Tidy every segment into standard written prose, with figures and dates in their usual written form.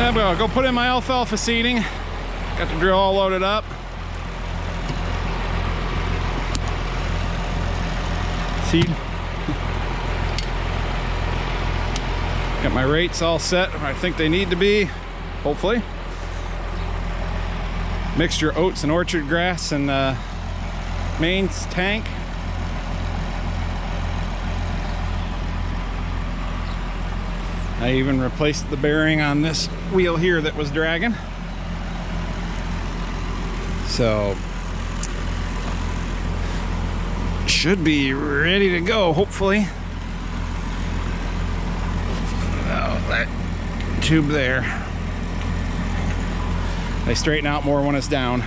I'm gonna go put in my alfalfa seeding. Got the drill all loaded up. Seed. Got my rates all set where I think they need to be, hopefully. Mixture of oats and orchard grass and main tank. I even replaced the bearing on this wheel here that was dragging. So should be ready to go, hopefully. Oh, that tube there. They straighten out more when it's down.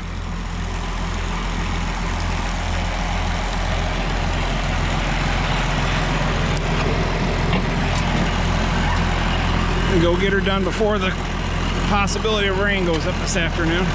And go get her done before the possibility of rain goes up this afternoon.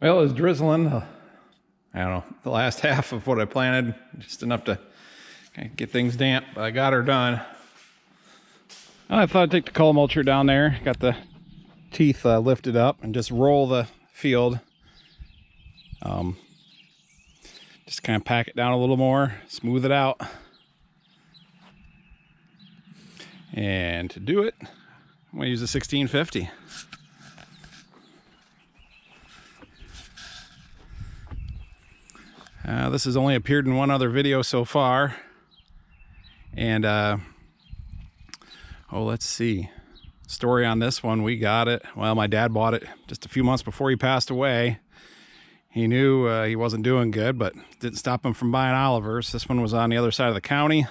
Well, it was drizzling, I don't know, the last half of what I planted, just enough to kind of get things damp, but I got her done. I thought I'd take the cultimultcher down there, got the teeth lifted up, and just roll the field. Just kind of pack it down a little more, smooth it out. And to do it, I'm going to use a 1650. This has only appeared in one other video so far. And, oh, let's see. Story on this one, we got it. Well, my dad bought it just a few months before he passed away. He knew he wasn't doing good, but didn't stop him from buying Olivers. This one was on the other side of the county.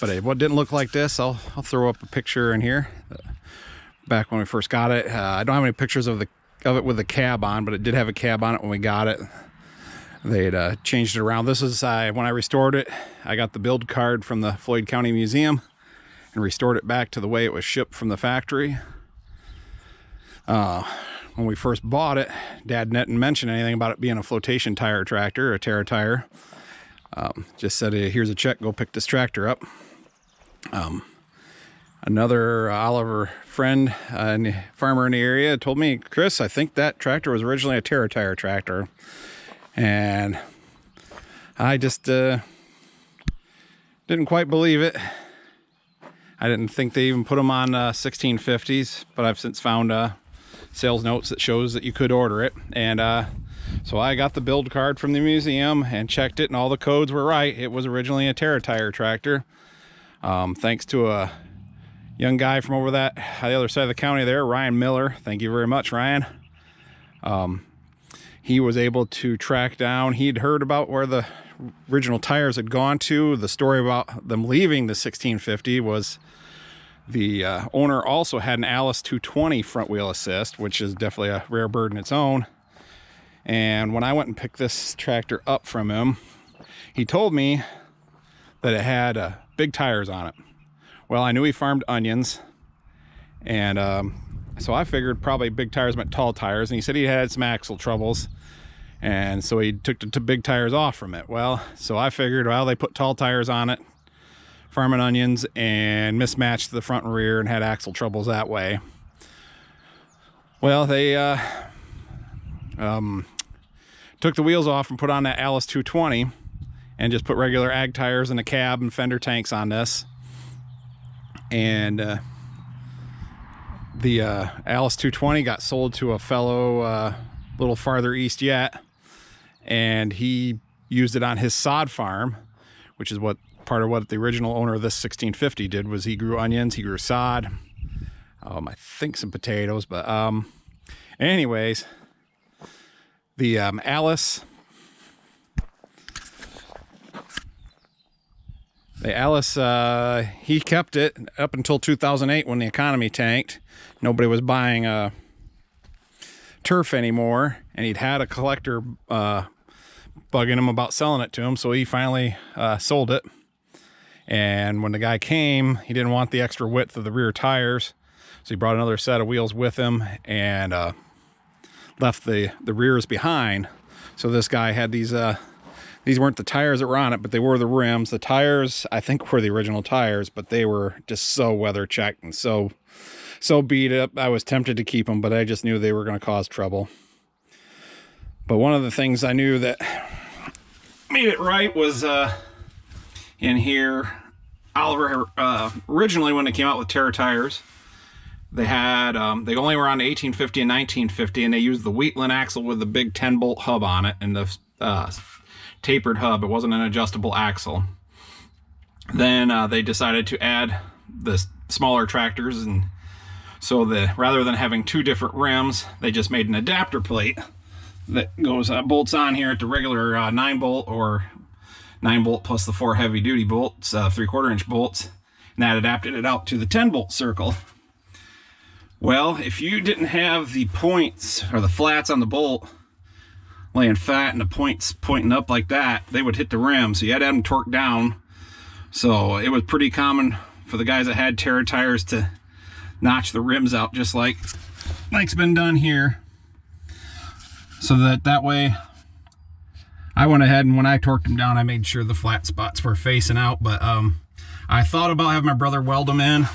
But it didn't look like this. I'll throw up a picture in here. Back when we first got it. I don't have any pictures of it with the cab on, but it did have a cab on it when we got it. They'd changed it around. This is when I restored it. I got the build card from the Floyd County Museum and restored it back to the way it was shipped from the factory. When we first bought it, Dad didn't mention anything about it being a flotation tire tractor, a Terra tire. Just said, here's a check, go pick this tractor up. Another Oliver friend, farmer in the area, told me, Chris, I think that tractor was originally a Terra tire tractor. And I just didn't quite believe it. I didn't think they even put them on 1650s, but I've since found sales notes that shows that you could order it. And so I got the build card from the museum and checked it, and all the codes were right. It was originally a Terra tire tractor. Thanks to a young guy from over the other side of the county there, Ryan Miller. Thank you very much, Ryan. He was able to track down, he'd heard about where the original tires had gone to. The story about them leaving the 1650 was the owner also had an Alice 220 front wheel assist, which is definitely a rare bird in its own. And when I went and picked this tractor up from him, he told me that it had big tires on it. Well, I knew he farmed onions, and so I figured probably big tires meant tall tires, and he said he had some axle troubles, and so he took the big tires off from it. Well, so I figured, well, they put tall tires on it, farming onions, and mismatched the front and rear and had axle troubles that way. Well, they took the wheels off and put on that Alice 220 and just put regular ag tires in the cab and fender tanks on this. And the Alice 220 got sold to a fellow a little farther east yet, and he used it on his sod farm, which is what part of what the original owner of this 1650 did. Was he grew onions, he grew sod, I think some potatoes, but anyways, the Alice he kept it up until 2008 when the economy tanked. Nobody was buying turf anymore, and he'd had a collector bugging him about selling it to him, so he finally sold it. And when the guy came, he didn't want the extra width of the rear tires, so he brought another set of wheels with him and left the rears behind. So this guy had these weren't the tires that were on it, but they were the rims. The tires, I think, were the original tires, but they were just so weather checked and so beat up. I was tempted to keep them, but I just knew they were going to cause trouble. But one of the things I knew that made it right was in here, Oliver, originally when they came out with Terra tires, they had, they only were on the 1850 and 1950, and they used the Wheatland axle with the big 10-bolt hub on it and the tapered hub. It wasn't an adjustable axle. Then they decided to add the smaller tractors, and so rather than having two different rims, they just made an adapter plate that goes bolts on here at the regular 9-bolt or 9-bolt plus the 4 heavy-duty bolts, 3/4 inch bolts, and that adapted it out to the 10-bolt circle. Well, if you didn't have the points or the flats on the bolt laying fat and the points pointing up like that, they would hit the rim, so you had to have them torqued down. So it was pretty common for the guys that had Terra tires to notch the rims out just like it's been done here. so that way I went ahead and when I torqued them down, I made sure the flat spots were facing out. But I thought about having my brother weld them in,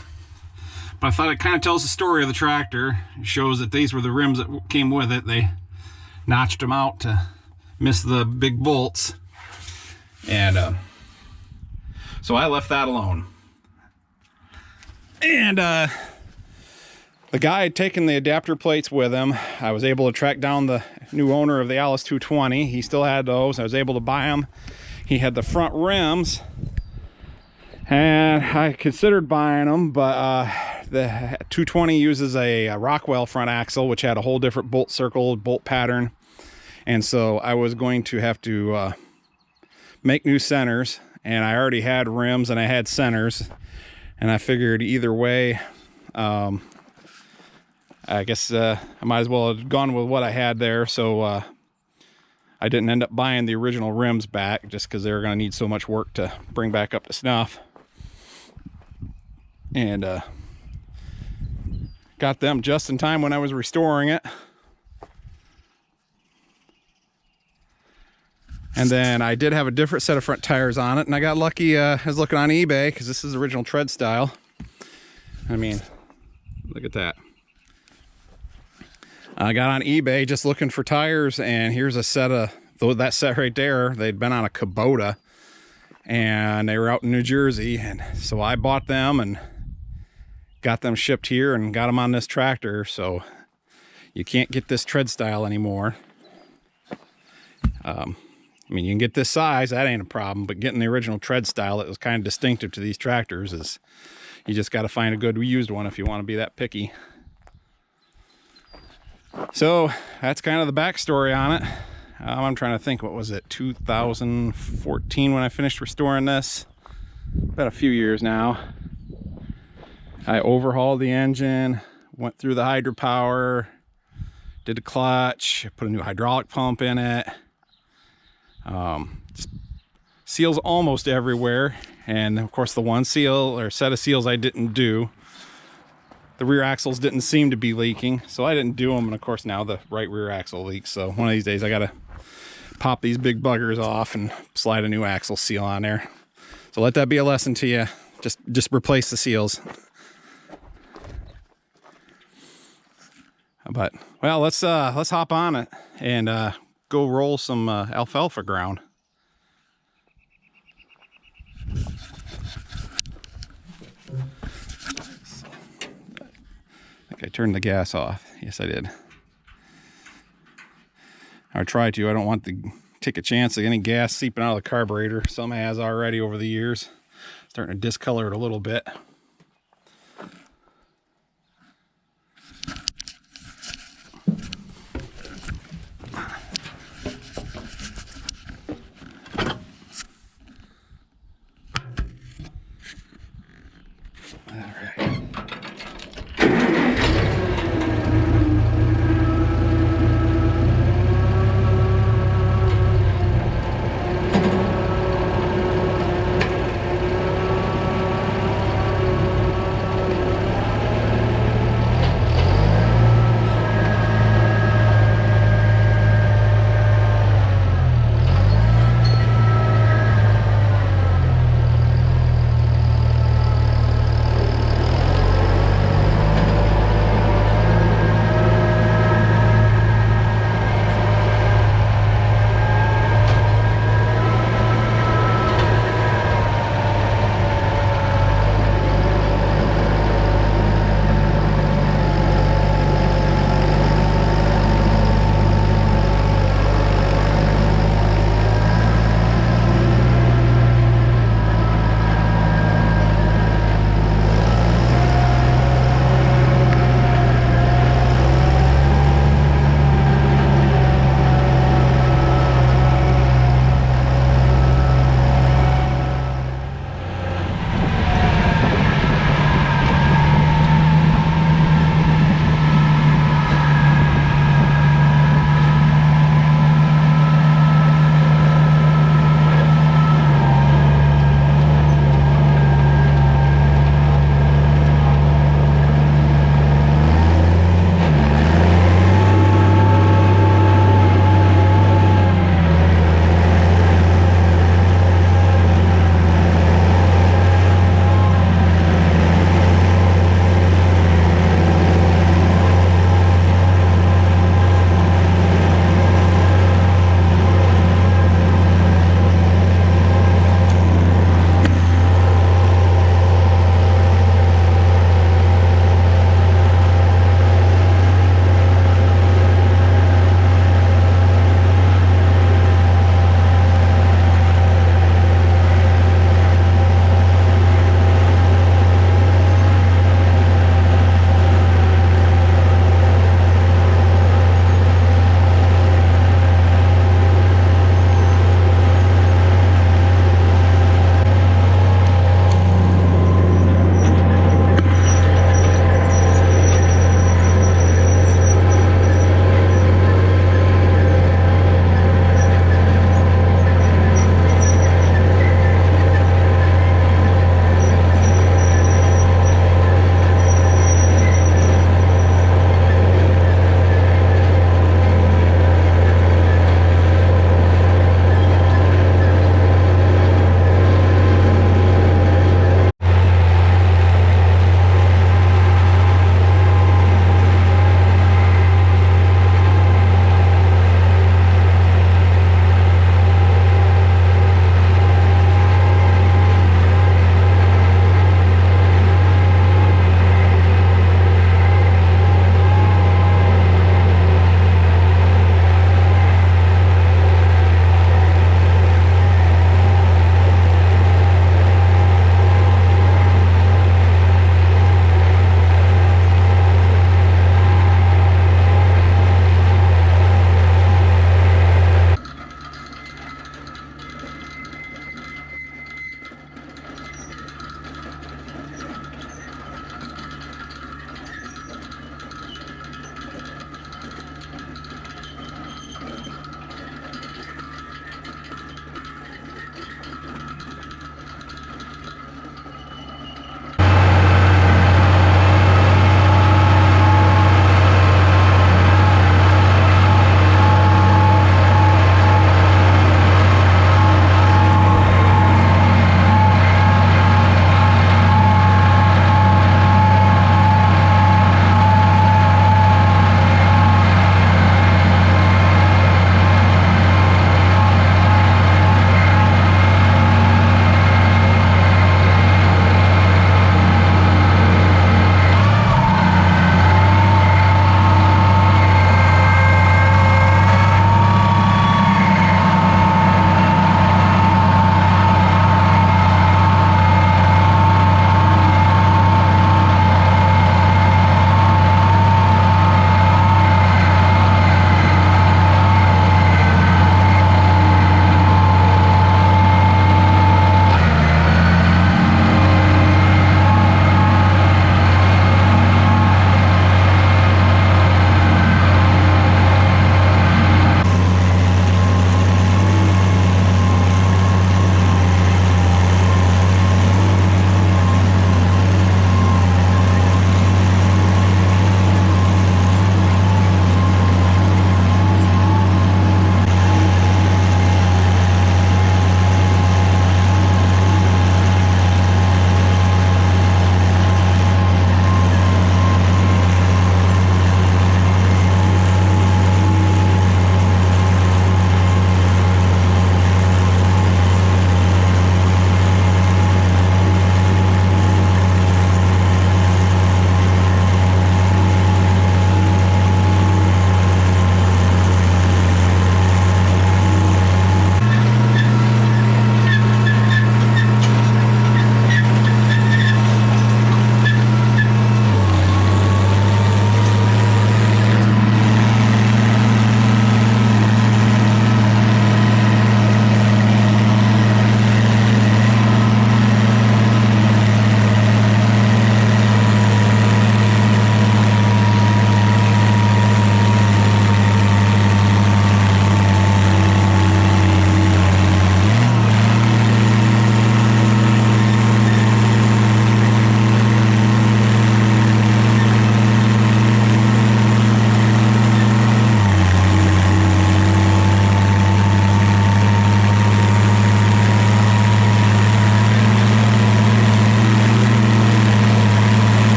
but I thought it kind of tells the story of the tractor. It shows that these were the rims that came with it. They notched them out to miss the big bolts, and so I left that alone. And the guy had taken the adapter plates with him. I was able to track down the new owner of the Alice 220. He still had those. I was able to buy them. He had the front rims, and I considered buying them, but the 220 uses a Rockwell front axle, which had a whole different bolt circle, bolt pattern. And so I was going to have to make new centers, and I already had rims and I had centers, and I figured either way, I guess I might as well have gone with what I had there. So I didn't end up buying the original rims back just because they were going to need so much work to bring back up to snuff. And got them just in time when I was restoring it. And then I did have a different set of front tires on it, and I got lucky. I was looking on eBay because this is original tread style. I mean, look at that. I got on eBay just looking for tires, and here's a set of, that set right there, they'd been on a Kubota, and they were out in New Jersey, and so I bought them and got them shipped here and got them on this tractor. So you can't get this tread style anymore. I mean, you can get this size, that ain't a problem, but getting the original tread style that was kind of distinctive to these tractors is, you just got to find a good used one if you want to be that picky. So that's kind of the backstory on it. I'm trying to think, what was it, 2014 when I finished restoring this? About a few years now. I overhauled the engine, went through the hydropower, did the clutch, put a new hydraulic pump in it. Seals almost everywhere, and of course the one seal or set of seals I didn't do, the rear axles didn't seem to be leaking, so I didn't do them. And of course now the right rear axle leaks, so one of these days I gotta pop these big buggers off and slide a new axle seal on there. So let that be a lesson to you. Just replace the seals. But well, let's hop on it and go roll some alfalfa ground. I think I turned the gas off. Yes, I did. I tried to. I don't want to take a chance of any gas seeping out of the carburetor. Some has already over the years. Starting to discolor it a little bit.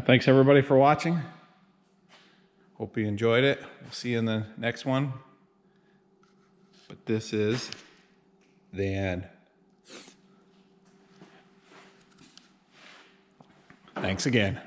Thanks everybody for watching. Hope you enjoyed it. We'll see you in the next one. But this is the end. Thanks again.